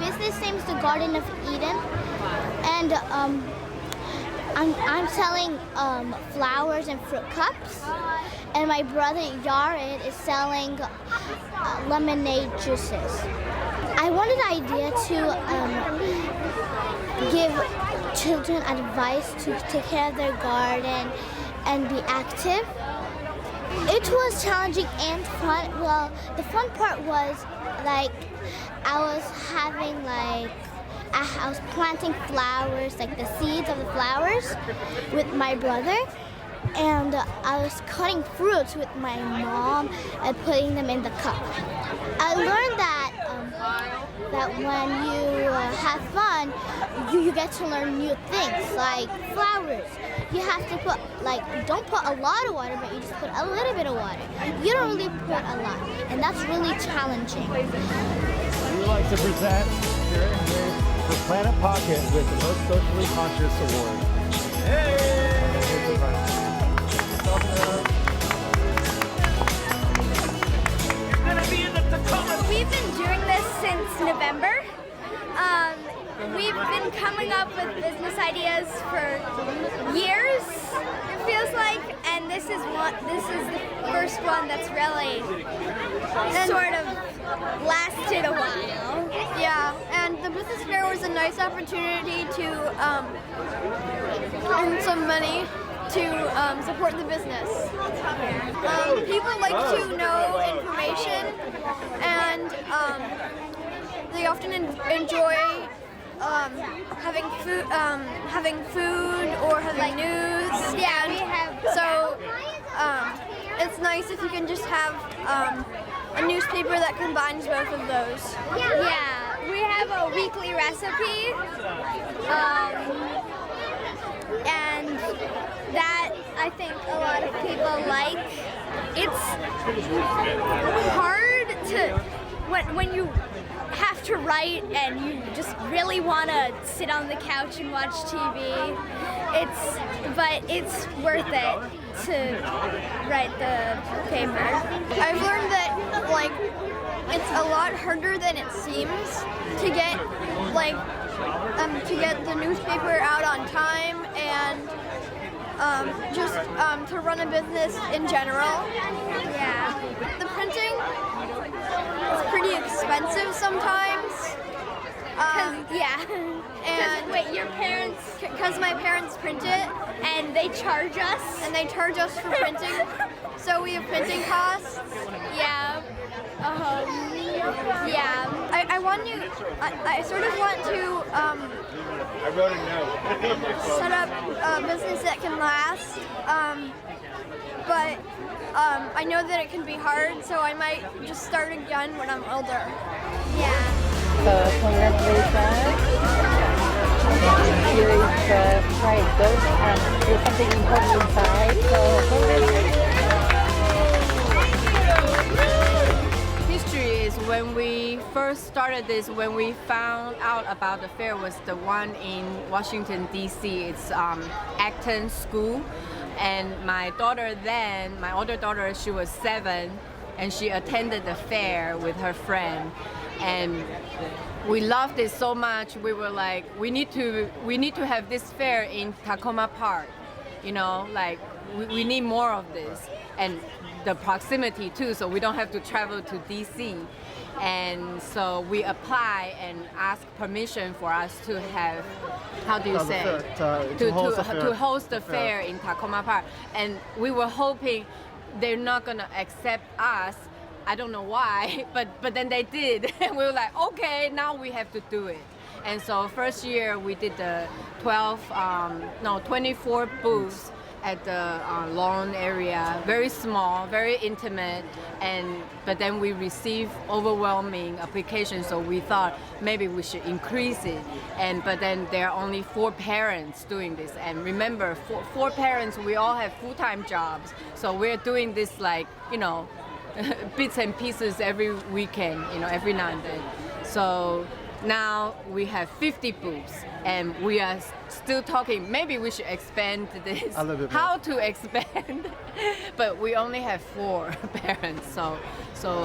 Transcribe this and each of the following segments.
business name is the Garden of Eden, and I'm selling flowers and fruit cups, and my brother Yared is selling lemonade juices. I wanted the idea to give children advice to take care of their garden and be active. It was challenging and fun. Well, the fun part was like I was planting flowers, like the seeds of the flowers, with my brother, and I was cutting fruits with my mom and putting them in the cup. I learned that when you have fun, you get to learn new things, like flowers. You have to put, don't put a lot of water, but you just put a little bit of water. You don't really put a lot, and that's really challenging. We would like to present for Planet Pocket with the Most Socially Conscious Award. You're gonna be in the Takoma. We've been doing this since November. We've been coming up with business ideas for years, it feels like, and this is the first one that's really sort of lasted a while. Yeah, and the business fair was a nice opportunity to earn some money to support the business. People like to know information, and they often enjoy having food or having news. Yeah, we have. So it's nice if you can just have a newspaper that combines both of those. Yeah, we have a weekly recipe, and that I think a lot of people like. It's hard to when you have to write and you just really want to sit on the couch and watch TV. But it's worth it to write the paper. I've learned that it's a lot harder than it seems to get the newspaper out on time and just to run a business in general. Yeah. The printing is pretty expensive sometimes. And wait, your parents? Because my parents print it, And they charge us? and they charge us for printing, so we have printing costs. Yeah. Yeah. I sort of want to I wrote a note. set up a business that can last, but I know that it can be hard, so I might just start again when I'm older. Yeah. So congratulations. Here is the prize. There's something important inside. So congratulations. History is when we first started this, when we found out about the fair was the one in Washington, D.C. It's Acton School. And my daughter then, my older daughter, she was 7, and she attended the fair with her friend. And we loved it so much. We were like, we need to have this fair in Takoma Park. You know, like we need more of this, and the proximity too, so we don't have to travel to DC. And so we apply and ask permission for us to have, how do you say, to host the fair in Takoma Park. And we were hoping they're not gonna accept us. I don't know why, but then they did. And we were like, okay, now we have to do it. And so first year we did the 24 booths at the lawn area, very small, very intimate, but then we received overwhelming applications, so we thought maybe we should increase it. But then there are only 4 parents doing this, and remember, 4 parents, we all have full-time jobs, so we're doing this bits and pieces every weekend, every now and then. So now we have 50 booths, and we are still talking, maybe we should expand this, a little bit how to expand, but we only have 4 parents, so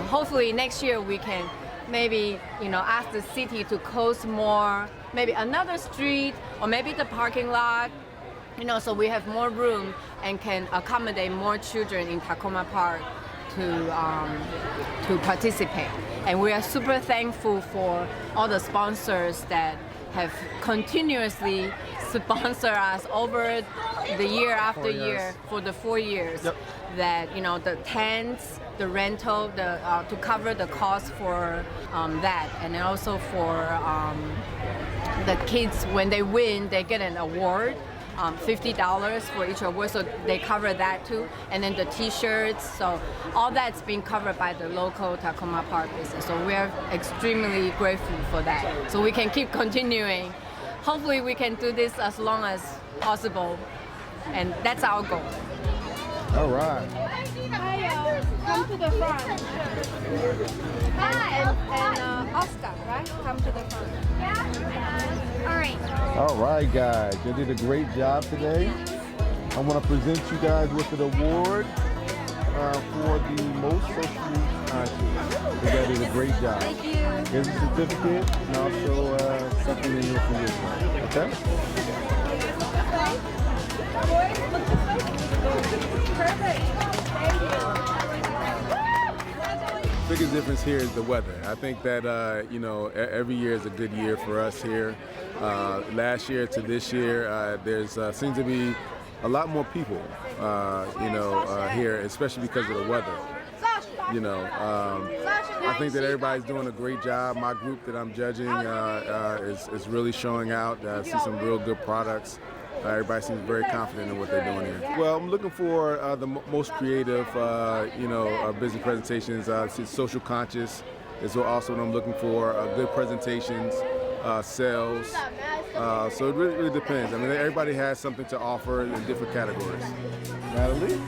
hopefully next year we can maybe, ask the city to close more, maybe another street or maybe the parking lot, so we have more room and can accommodate more children in Takoma Park to participate. And we are super thankful for all the sponsors that have continuously sponsored us over the year after year for the 4 years. Yep. That the tents, the rental, to cover the cost for that, and then also for the kids when they win, they get an award. $50 for each award, so they cover that too. And then the T-shirts, so all that's being covered by the local Takoma Park business. So we are extremely grateful for that. So we can keep continuing. Hopefully we can do this as long as possible, and that's our goal. All right. Come to the front. And Oscar, right? Come to the front. All right. All right, guys. You did a great job today. I want to present you guys with an award for the most socially conscious. You guys did a great job. Thank you. Here's a certificate and also something in here for you. Okay? Biggest difference here is the weather. I think that every year is a good year for us here. Last year to this year, there's seems to be a lot more people, here, especially because of the weather. I think that everybody's doing a great job. My group that I'm judging is really showing out. I see some real good products. Everybody seems very confident in what they're doing here. Well, I'm looking for the most creative, business presentations. Social conscious is also what I'm looking for. Good presentations, sales. So it really depends. I mean, everybody has something to offer in different categories. Natalie?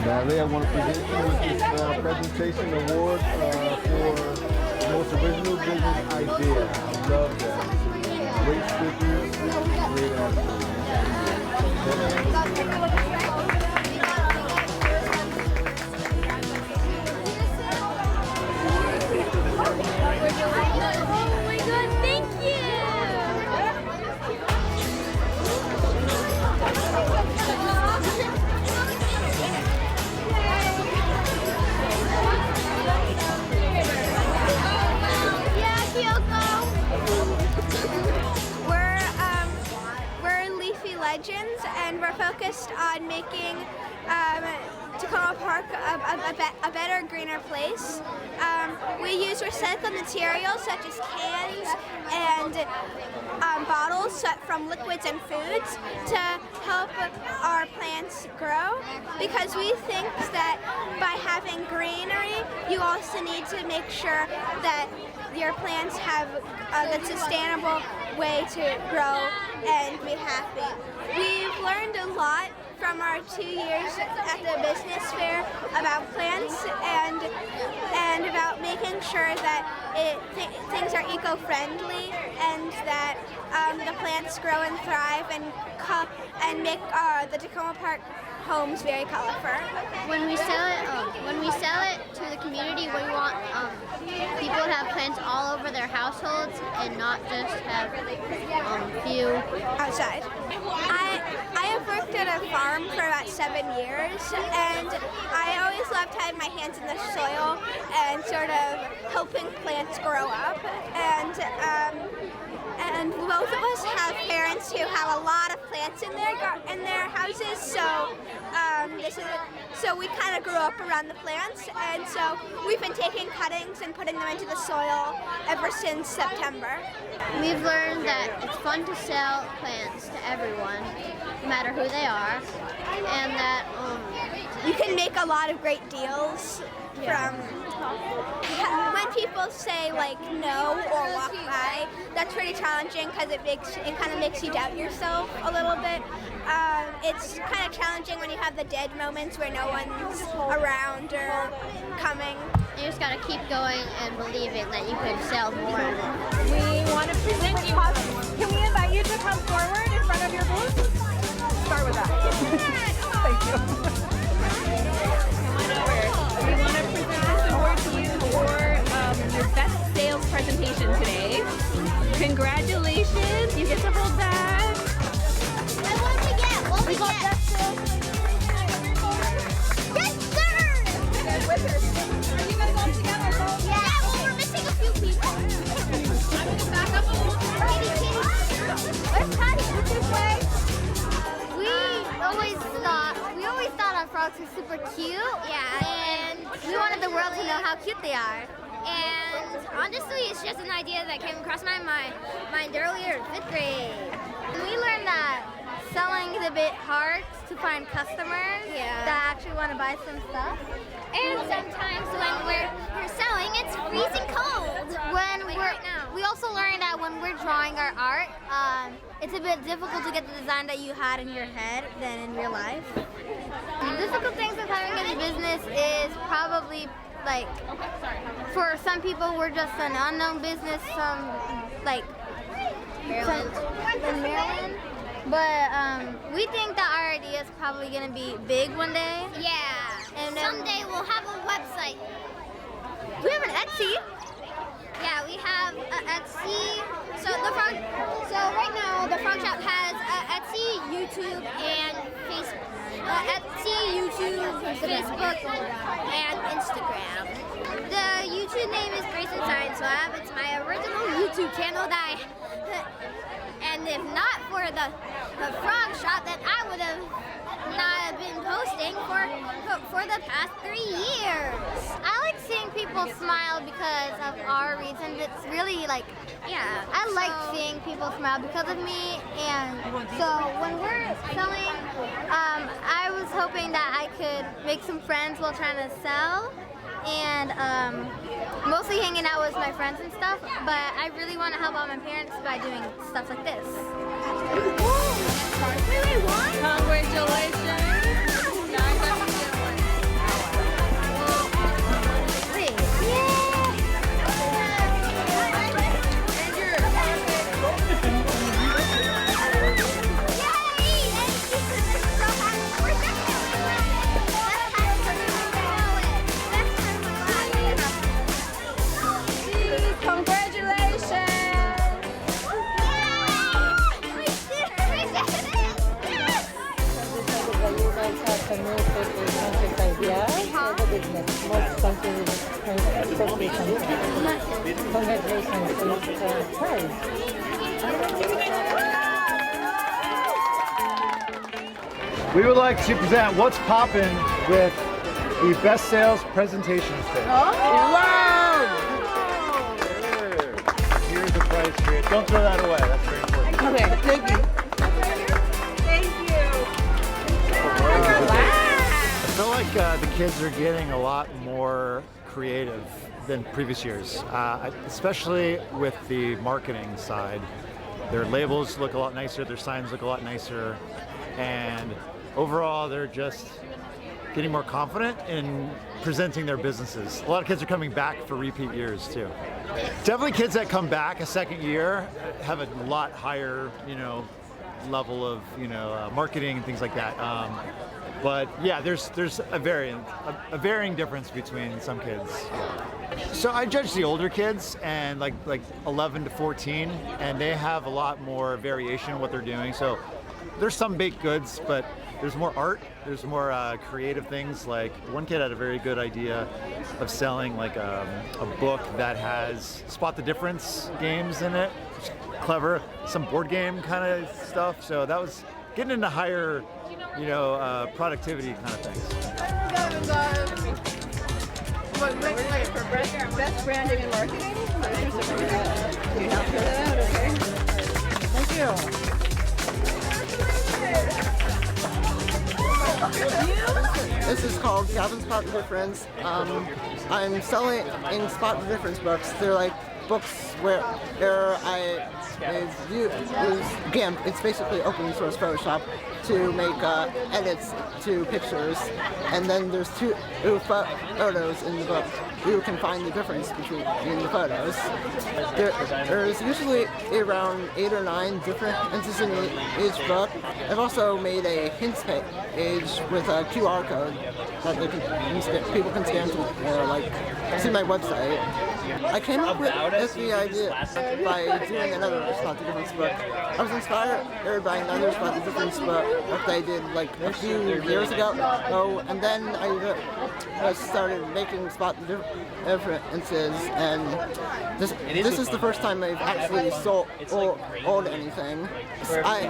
Natalie, I want to present you with this presentation award for most original business idea. Love that. Great speakers, great Oh my God, thank you. We're Leafy Legends, and we're focused on making Takoma Park a better, greener place. We use recycled materials such as cans and bottles from liquids and foods to help our plants grow, because we think that by having greenery, you also need to make sure that your plants have a sustainable way to grow and be happy. We've learned a lot from our 2 years at the business fair about plants and about making sure that things are eco-friendly and that the plants grow and thrive and make the Takoma Park homes very colorful. When we sell it to the community, we want people to have plants all over their households and not just have few Outside. I have worked at a farm for about 7 years, and I always loved having my hands in the soil and sort of helping plants grow up. And both of us have parents who have a lot of plants in their houses, so we kind of grew up around the plants, and so we've been taking cuttings and putting them into the soil ever since September. We've learned that it's fun to sell plants to everyone, no matter who they are, and that You can make a lot of great deals from when people say like no or walk by. That's pretty challenging because it kind of makes you doubt yourself a little bit. It's kind of challenging when you have the dead moments where no one's around or coming. you just gotta keep going and believing that you can sell more. We want to present you. Can we invite you to come forward in front of your booth? Start with that. Thank you. we're missing a few people. We always thought our frogs were super cute. Yeah. And we wanted the world to know how cute they are. And honestly, it's just an idea that came across my mind earlier in 5th grade. We learned that selling is a bit hard to find customers that actually want to buy some stuff. And sometimes when we're selling, it's freezing cold. We also learned that when we're drawing our art, it's a bit difficult to get the design that you had in your head than in real life. The difficult things of having a business is probably like, for some people, we're just an unknown business, in Maryland. But we think that our idea is probably going to be big one day. Yeah. And someday we'll have a website. We have an Etsy. Yeah, we have Etsy. So right now the Frog Shop has Etsy, YouTube, and Facebook. Etsy, YouTube, Facebook, and Instagram. The YouTube name is Grayson Science Lab. It's my original YouTube channel and if not for the Frog Shop, then I would have not been posting for the past 3 years. I like seeing people smile because of our reasons. It's really I like seeing people smile because of me. And so when we're selling, I was hoping that I could make some friends while trying to sell. And mostly hanging out with my friends and stuff, but I really want to help out my parents by doing stuff like this. Wait, what? Congratulations. We would like to present What's Poppin' with the Best Sales Presentation Stage. Wow! Here's the prize for you. Don't throw that away. That's very important. Okay, thank you. Thank you. I feel like the kids are getting a lot more creative than previous years, especially with the marketing side. Their labels look a lot nicer, their signs look a lot nicer, and overall they're just getting more confident in presenting their businesses. A lot of kids are coming back for repeat years too. Definitely kids that come back a second year have a lot higher, level of, marketing and things like that. But yeah, there's a varying difference between some kids. So I judge the older kids and like 11 to 14, and they have a lot more variation in what they're doing. So there's some baked goods, but there's more art, there's more creative things. Like one kid had a very good idea of selling like a book that has spot the difference games in it, which is clever, some board game kind of stuff. So that was getting into higher, productivity kind of things. Wait, for best branding and marketing? Can you help with that? Okay. Thank you. This is called Calvin Spot the Difference. I'm selling in Spot the Difference books. They're like books where GIMP. It's basically open source Photoshop to make edits to pictures, and then there's two photos in the book. You can find the difference between the photos. There's usually around 8 or 9 different hints in each book. I've also made a hints page with a QR code that people can scan to see my website. I came up with the idea by doing another Spot the Difference book. I was inspired by another Spot the Difference book that I did like a few years ago. And then I started making Spot the Differences, and this is the first time I've actually sold anything. I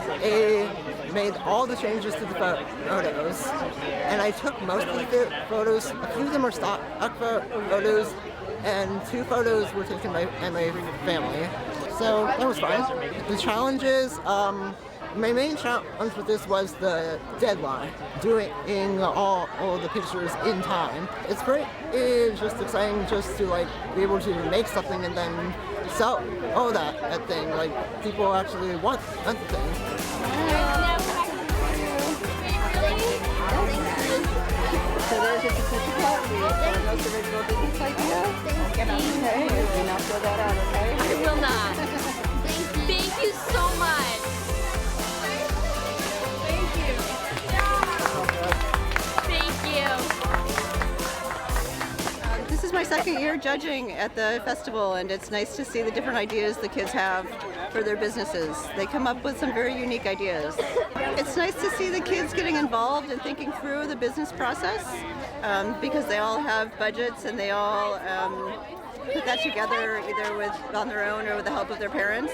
made all the changes to the photos, and I took most of the photos. A few of them are stock photos, and 2 photos were taken by my family. So that was fun. The challenges, my main challenge with this was the deadline, doing all the pictures in time. It's just exciting just to like be able to make something and then sell that thing. Like people actually want the thing. So there's your certificate. The most original business idea. Okay, do not throw that out, okay? I will not. Thank you so much. Thank you. This is my second year judging at the festival, and it's nice to see the different ideas the kids have for their businesses. They come up with some very unique ideas. It's nice to see the kids getting involved and thinking through the business process because they all have budgets and they all put that together either on their own or with the help of their parents.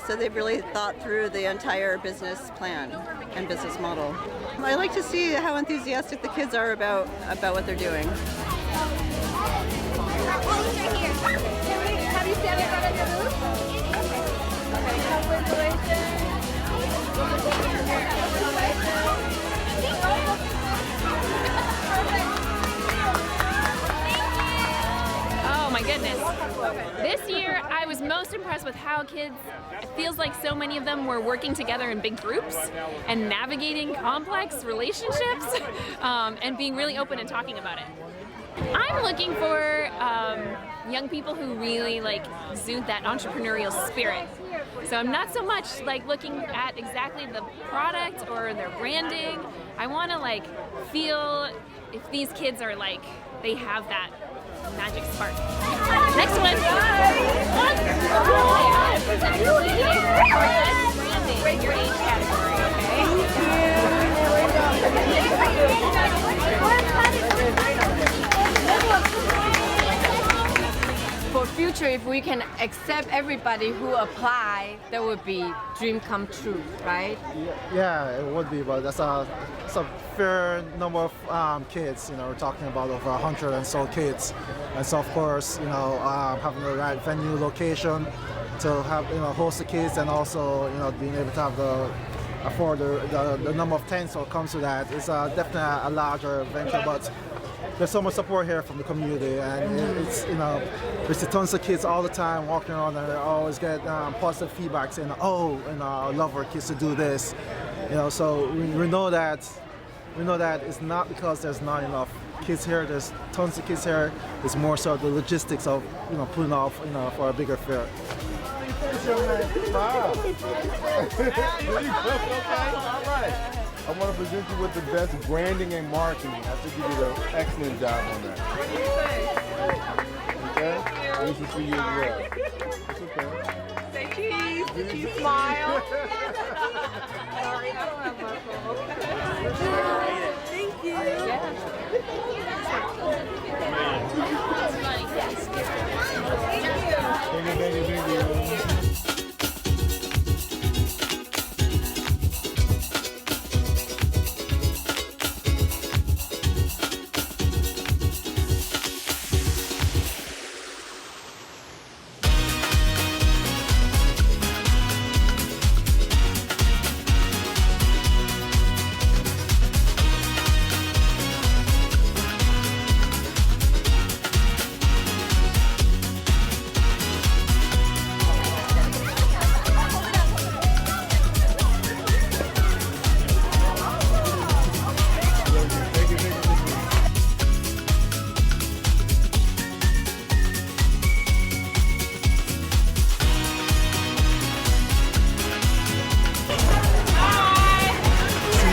So they've really thought through the entire business plan and business model. I like to see how enthusiastic the kids are about what they're doing. Have you stand in front of your booth? Oh my goodness. This year I was most impressed with how kids, it feels like so many of them were working together in big groups and navigating complex relationships and being really open and talking about it. I'm looking for young people who really exude that entrepreneurial spirit. So I'm not so much looking at exactly the product or their branding. I want to feel if these kids are they have that magic spark. Next one. Branding, your age category, For future, if we can accept everybody who apply, that would be dream come true, right? Yeah, it would be, but that's a fair number of kids. We're talking about over 100 and so kids, and so of course, having the right venue location to have host the kids, and also being able to have afford the number of tents that comes to that is definitely a larger venture, but. There's so much support here from the community, and it's we see tons of kids all the time walking around, and they always get positive feedback saying, I love our kids to do this, So we know that it's not because there's not enough kids here. There's tons of kids here. It's more so the logistics of putting off for a bigger fair. All right. I want to present you with the best branding and marketing. I think you did an excellent job on that. What do you think? Okay? This is for you as well. It's okay. Say cheese. Cheese smile. Sorry, I don't have my phone. Thank you. Thank you.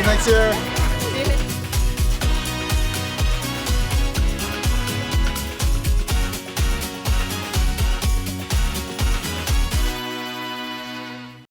Next year.